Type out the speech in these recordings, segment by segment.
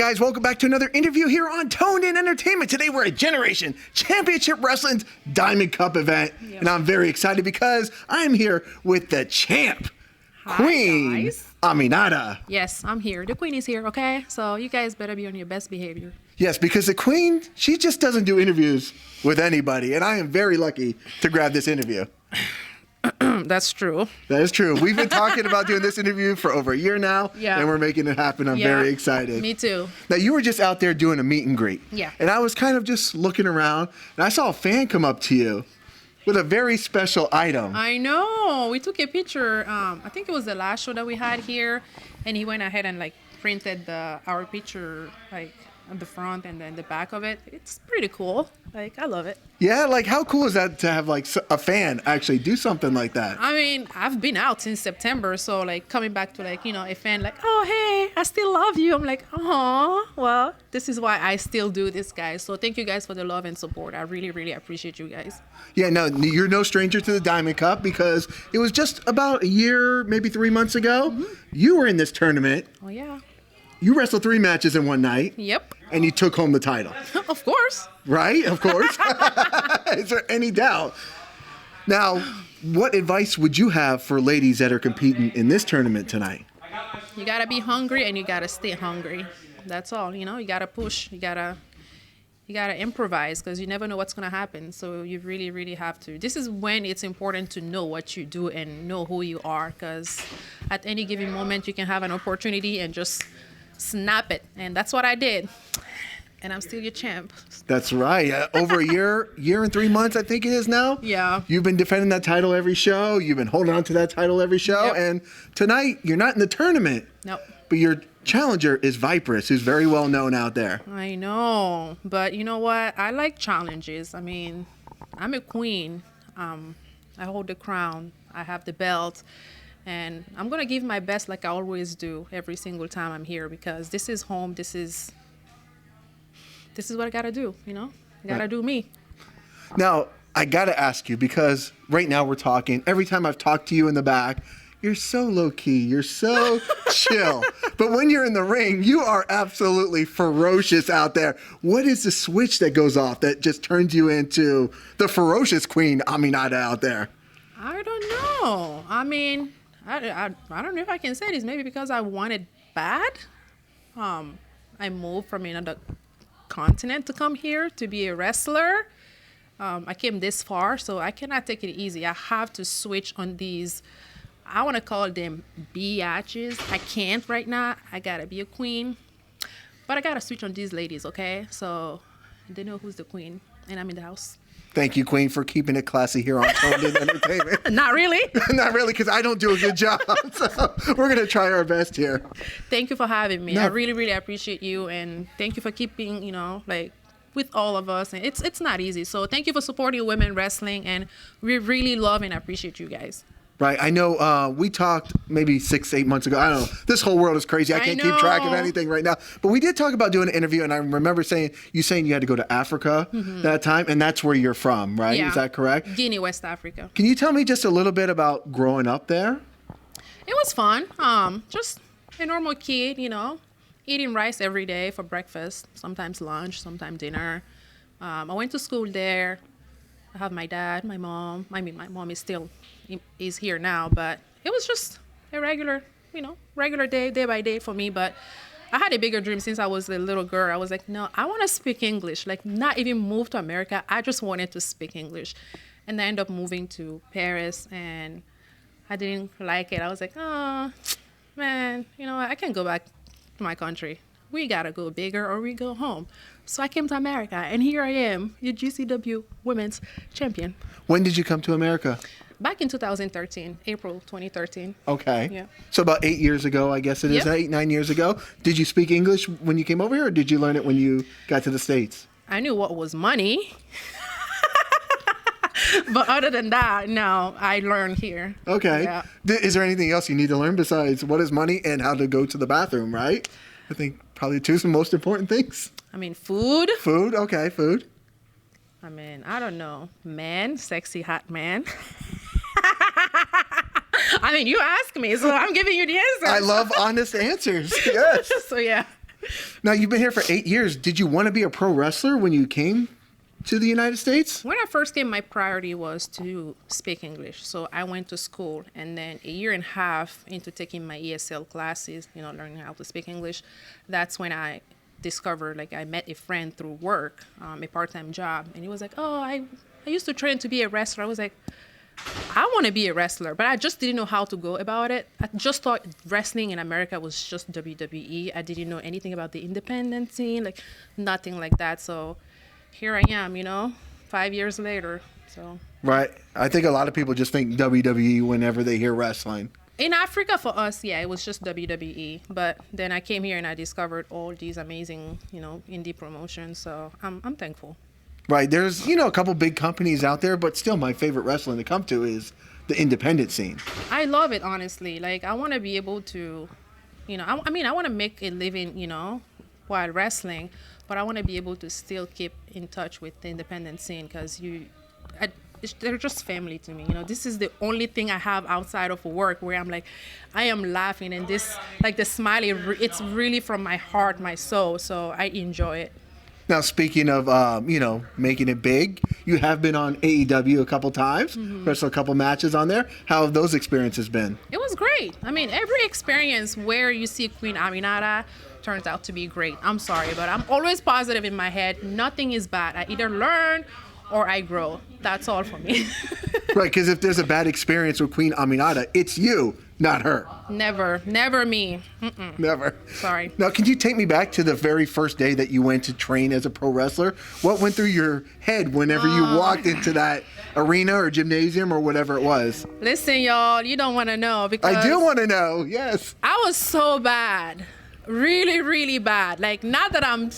guys, welcome back to another interview here on Toned In Entertainment. Today we're at Generation Championship Wrestling's Diamond Cup event. Yep. And I'm very excited because I'm here with the champ, Queen Aminata. Yes, I'm here. The Queen is here, okay? So you guys better be on your best behavior. Yes, because the Queen, she just doesn't do interviews with anybody. And I am very lucky to grab this interview. That's true. That is true. We've been talking about doing this interview for over a year now, and we're making it happen. I'm very excited. Me too. Now, you were just out there doing a meet and greet. Yeah. And I was kind of just looking around, and I saw a fan come up to you with a very special item. I know. We took a picture. I think it was the last show that we had here, and he went ahead and printed our picture on the front and then the back of it. It's pretty cool. I love it. Yeah, how cool is that to have a fan actually do something like that? I mean, I've been out since September, so coming back to a fan oh hey, I still love you. I'm like, oh, well, this is why I still do this, guys. So thank you guys for the love and support. I really, really appreciate you guys. Yeah, no, you're no stranger to the Diamond Cup because it was just about a year, maybe 3 months ago. Mm-hmm. You were in this tournament. Oh yeah. You wrestled 3 matches in one night. Yep. And you took home the title. Of course. Right? Of course. Is there any doubt? Now, what advice would you have for ladies that are competing in this tournament tonight? You got to be hungry and you got to stay hungry. That's all. You got to push. You got to improvise because you never know what's going to happen. So you really, really have to. This is when it's important to know what you do and know who you are because at any given moment you can have an opportunity and just snap it. And that's what I did. And I'm still your champ. That's right. Over a year and 3 months, I think it is now. Yeah. You've been defending that title every show. You've been holding on to that title every show. Yep. And tonight, you're not in the tournament. Nope. But your challenger is Vipress, who's very well known out there. I know. But you know what? I like challenges. I mean, I'm a queen. I hold the crown. I have the belt. And I'm going to give my best like I always do every single time I'm here because this is home. This is what I got to do, I got to do me. Now, I got to ask you because right now we're talking. Every time I've talked to you in the back, you're so low-key. You're so chill. But when you're in the ring, you are absolutely ferocious out there. What is the switch that goes off that just turns you into the ferocious Queen Aminata out there? I don't know. I mean, I don't know if I can say this. Maybe because I want it bad. I moved from another continent to come here to be a wrestler. I came this far, so I cannot take it easy. I have to switch on these, I want to call them biatches. I can't right now. I got to be a queen. But I got to switch on these ladies, okay? So they know who's the queen, and I'm in the house. Thank you, Queen, for keeping it classy here on Toned In Entertainment. Not really. Not really, because I don't do a good job. So we're going to try our best here. Thank you for having me. No. I really, really appreciate you. And thank you for keeping, with all of us. And it's not easy. So thank you for supporting women wrestling. And we really love and appreciate you guys. Right. I know we talked maybe 6-8 months ago. I don't know. This whole world is crazy. I can't keep track of anything right now. But we did talk about doing an interview, and I remember saying you had to go to Africa that time, and that's where you're from, right? Yeah. Is that correct? Guinea, West Africa. Can you tell me just a little bit about growing up there? It was fun. Just a normal kid, eating rice every day for breakfast, sometimes lunch, sometimes dinner. I went to school there. I have my dad, my mom. I mean, my mom is here now, but it was just a regular day by day for me. But I had a bigger dream since I was a little girl. I was like, no, I want to speak English. Not even move to America. I just wanted to speak English. And I ended up moving to Perez, and I didn't like it. I was like, oh, man, I can't go back to my country. We got to go bigger or we go home. So I came to America, and here I am, your GCW Women's Champion. When did you come to America? Back in 2013, April 2013. Okay. Yeah. So about 8 years ago, I guess it is, 8-9 years ago. Did you speak English when you came over here, or did you learn it when you got to the States? I knew what was money. But other than that, no, I learned here. Okay. Yeah. Is there anything else you need to learn besides what is money and how to go to the bathroom, right? I think probably two of the most important things. I mean, food. Food, okay, food. I mean, I don't know. Man, sexy, hot man. I mean, you asked me, so I'm giving you the answer. I love honest answers, yes. So, yeah. Now, you've been here for 8 years. Did you want to be a pro wrestler when you came to the United States? When I first came, my priority was to speak English. So I went to school, and then a year and a half into taking my ESL classes, learning how to speak English, that's when I discovered, like, I met a friend through work, a part-time job, and he was like, oh, I used to train to be a wrestler. I was like, I want to be a wrestler, but I just didn't know how to go about it. I just thought wrestling in America was just WWE. I didn't know anything about the independent scene, like nothing like that. So here I am, 5 years later. So Right. I think a lot of people just think WWE whenever they hear wrestling. in Africa, for us, yeah, it was just WWE. But then I came here and I discovered all these amazing, indie promotions. So I'm thankful. Right. There's, a couple big companies out there, but still my favorite wrestling to come to is the independent scene. I love it, honestly. Like, I want to be able to, I want to make a living, while wrestling, but I want to be able to still keep in touch with the independent scene because they're just family to me. This is the only thing I have outside of work where I'm like, I am laughing and this, like the smiley, it's really from my heart, my soul. So I enjoy it. Now, speaking of, making it big, you have been on AEW a couple times, wrestled a couple matches on there. How have those experiences been? It was great. I mean, every experience where you see Queen Aminata turns out to be great. I'm sorry, but I'm always positive in my head. Nothing is bad. I either learn or I grow. That's all for me. Right, because if there's a bad experience with Queen Aminata, it's you, not her. Never me. Mm-mm. Never. Sorry. Now, can you take me back to the very first day that you went to train as a pro wrestler? What went through your head whenever you walked into that arena or gymnasium or whatever it was? Listen, y'all, you don't want to know because I do want to know, yes. I was so bad. Really, really bad. Like, not that I'm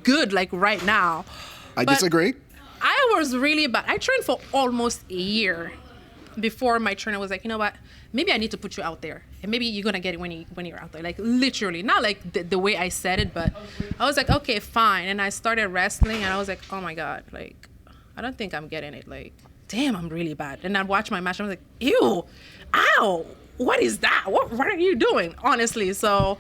good, like, right now. I disagree. I was really bad. I trained for almost a year before my trainer was like, you know what? Maybe I need to put you out there, and maybe you're gonna get it when you're out there. Like, literally, not like the way I said it, but I was like, okay, fine. And I started wrestling, and I was like, oh my god, like, I don't think I'm getting it. Like, damn, I'm really bad. And I watched my match, and I was like, ew, ow, what is that? What are you doing? Honestly, so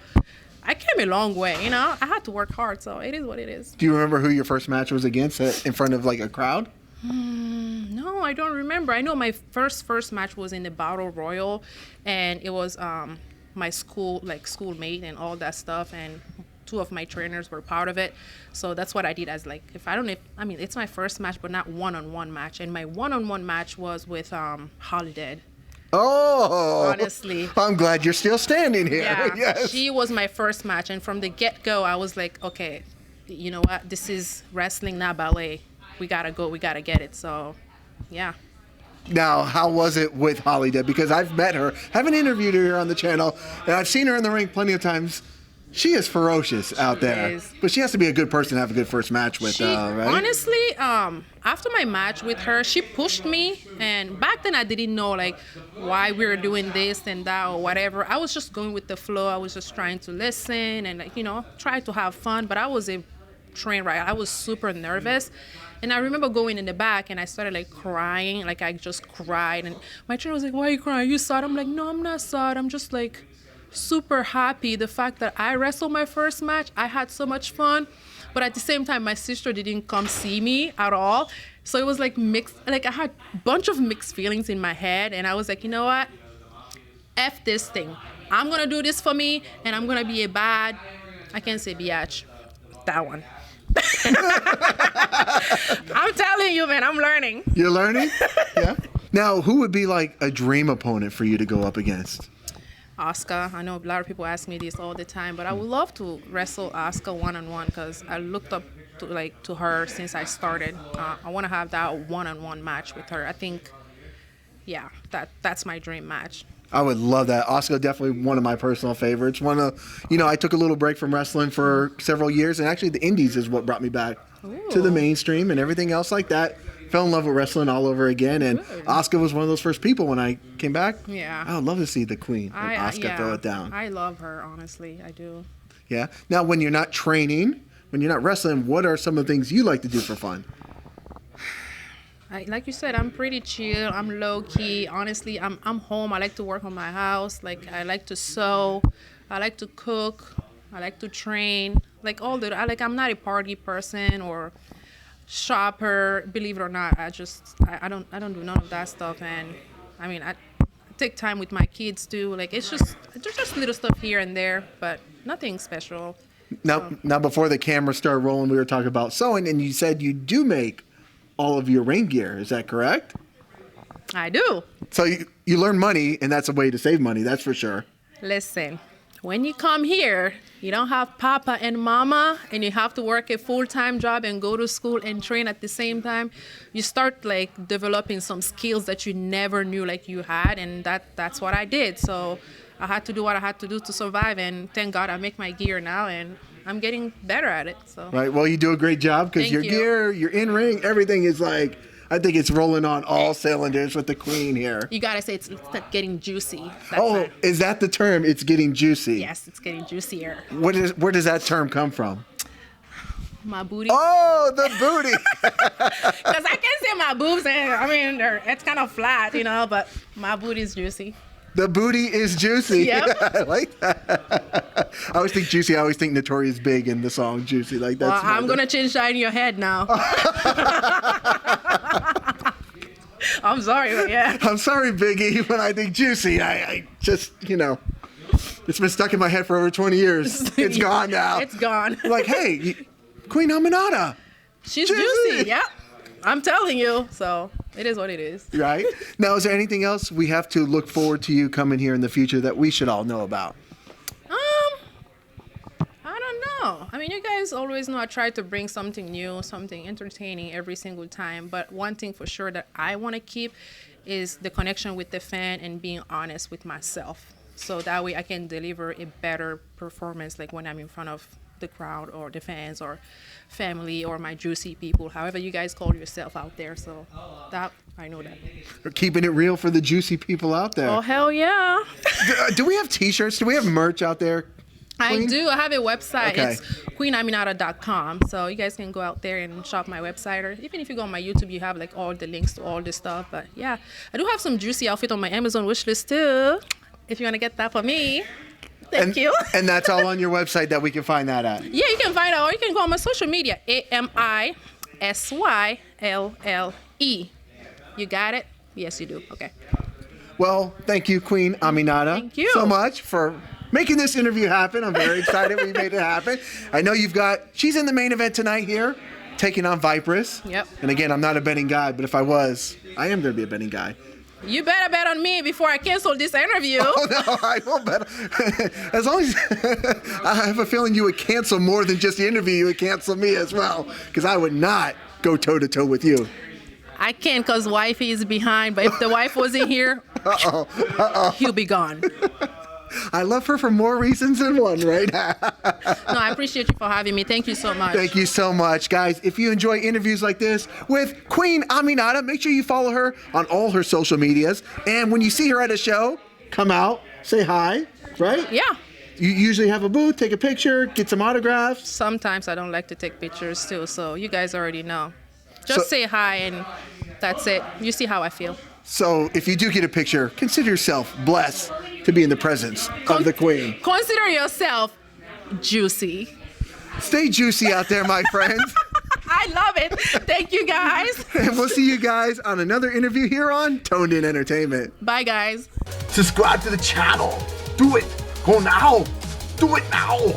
I came a long way. I had to work hard, so it is what it is. Do you remember who your first match was against in front of like a crowd? No, I don't remember. I know my first match was in the Battle Royal, and it was my schoolmate and all that stuff, and two of my trainers were part of it. So that's what I did as like, it's my first match, but not one-on-one match. And my one-on-one match was with Holiday. Oh, honestly, I'm glad you're still standing here. Yeah, yes. She was my first match, and from the get-go, I was like, okay, you know what? This is wrestling, not ballet. We gotta go. We gotta get it. So, yeah. Now, how was it with Holiday? Because I've met her, haven't interviewed her here on the channel, and I've seen her in the ring plenty of times. She is ferocious out there, is. But she has to be a good person to have a good first match with, right? Honestly, after my match with her, she pushed me, and back then I didn't know like why we were doing this and that or whatever. I was just going with the flow. I was just trying to listen and try to have fun. But I was a train wreck. I was super nervous, and I remember going in the back and I started like crying. Like I just cried, and my trainer was like, "Why are you crying? Are you sad?" I'm like, "No, I'm not sad. I'm just like." Super happy the fact that I wrestled my first match. I had so much fun, but at the same time my sister didn't come see me at all, so it was like mixed. Like I had a bunch of mixed feelings in my head, and I was like, you know what, F this thing. I'm gonna do this for me, and I'm gonna be I can't say biatch, that one. I'm telling you, man, I'm learning. You're learning? Yeah. Now, who would be like a dream opponent for you to go up against? Asuka. I know a lot of people ask me this all the time, but I would love to wrestle Asuka one-on-one because I looked up to her since I started. I want to have that one-on-one match with her. I think, yeah, that's my dream match. I would love that. Asuka, definitely one of my personal favorites. I took a little break from wrestling for several years, and actually the indies is what brought me back to the mainstream and everything else like that. Fell in love with wrestling all over again, and Asuka was one of those first people when I came back. Yeah. I would love to see the Queen and Asuka throw it down. I love her, honestly. I do. Yeah. Now, when you're not training, when you're not wrestling, what are some of the things you like to do for fun? Like you said, I'm pretty chill. I'm low key. Honestly, I'm home. I like to work on my house. Like I like to sew. I like to cook. I like to train. Like I'm not a party person or shopper. Believe it or not, I don't do none of that stuff. And I mean, I take time with my kids too. Like it's just little stuff here and there, but nothing special. Now, before the camera started rolling, we were talking about sewing, and you said you do make all of your ring gear. Is that correct? I do. So you learn money, and that's a way to save money. That's for sure. Listen, when you come here, you don't have papa and mama, and you have to work a full-time job and go to school and train at the same time. You start like developing some skills that you never knew like you had, and that's what I did. So I had to do what I had to do to survive, and thank God I make my gear now, and I'm getting better at it. So. Right. Well, you do a great job because your gear, your in-ring, everything is like, I think it's rolling on all cylinders with the Queen here. You gotta say it's getting juicy. That's is that the term? It's getting juicy. Yes, it's getting juicier. Where does that term come from? My booty. Oh, the booty. Because I can see my boobs, and I mean, it's kind of flat, but my booty is juicy. The booty is juicy. Yep. I like that. I always think juicy. I always think Notorious Big in the song Juicy. Like that's. Well, I'm gonna change that in your head now. I'm sorry, but yeah. I'm sorry, Biggie. When I think Juicy, I just it's been stuck in my head for over 20 years. It's gone now. It's gone. Like, hey, Queen Aminata. She's juicy. Yeah. I'm telling you. So it is what it is. Right. Now, is there anything else we have to look forward to you coming here in the future that we should all know about? I don't know. I mean, you guys always know I try to bring something new, something entertaining every single time. But one thing for sure that I want to keep is the connection with the fan and being honest with myself. So that way I can deliver a better performance, like when I'm in front of the crowd or the fans or family or my juicy people, however you guys call yourself out there. So that I know that. We're keeping it real for the juicy people out there. Oh, hell yeah. Do we have t-shirts? Do we have merch out there? Queen? I do. I have a website. Okay. It's queenaminata.com. So you guys can go out there and shop my website. Or even if you go on my YouTube, you have like all the links to all this stuff. But yeah, I do have some juicy outfit on my Amazon wishlist too. If you want to get that for me. Thank you. And that's all on your website that we can find that at? Yeah, you can find it, or you can go on my social media, AMISYLLE. You got it? Yes, you do. Okay. Well, thank you, Queen Aminata. Thank you so much for making this interview happen. I'm very excited we made it happen. I know she's in the main event tonight here, taking on Vipress. Yep. And again, I'm not a betting guy, but if I was, I am going to be a betting guy. You better bet on me before I cancel this interview. Oh, no, I won't bet. As long as I have a feeling you would cancel more than just the interview, you would cancel me as well, because I would not go toe-to-toe with you. I can't because wifey is behind, but if the wife wasn't here, he'll be gone. I love her for more reasons than one, right? No, I appreciate you for having me. Thank you so much. Thank you so much, guys. If you enjoy interviews like this with Queen Aminata, make sure you follow her on all her social medias. And when you see her at a show, come out, say hi, right? Yeah. You usually have a booth, take a picture, get some autographs. Sometimes I don't like to take pictures too, so you guys already know. Just say hi and that's it. You see how I feel. So if you do get a picture, consider yourself blessed to be in the presence of the Queen. Consider yourself juicy. Stay juicy out there, my friends. I love it. Thank you, guys. And we'll see you guys on another interview here on Toned In Entertainment. Bye, guys. Subscribe to the channel. Do it. Go now. Do it now.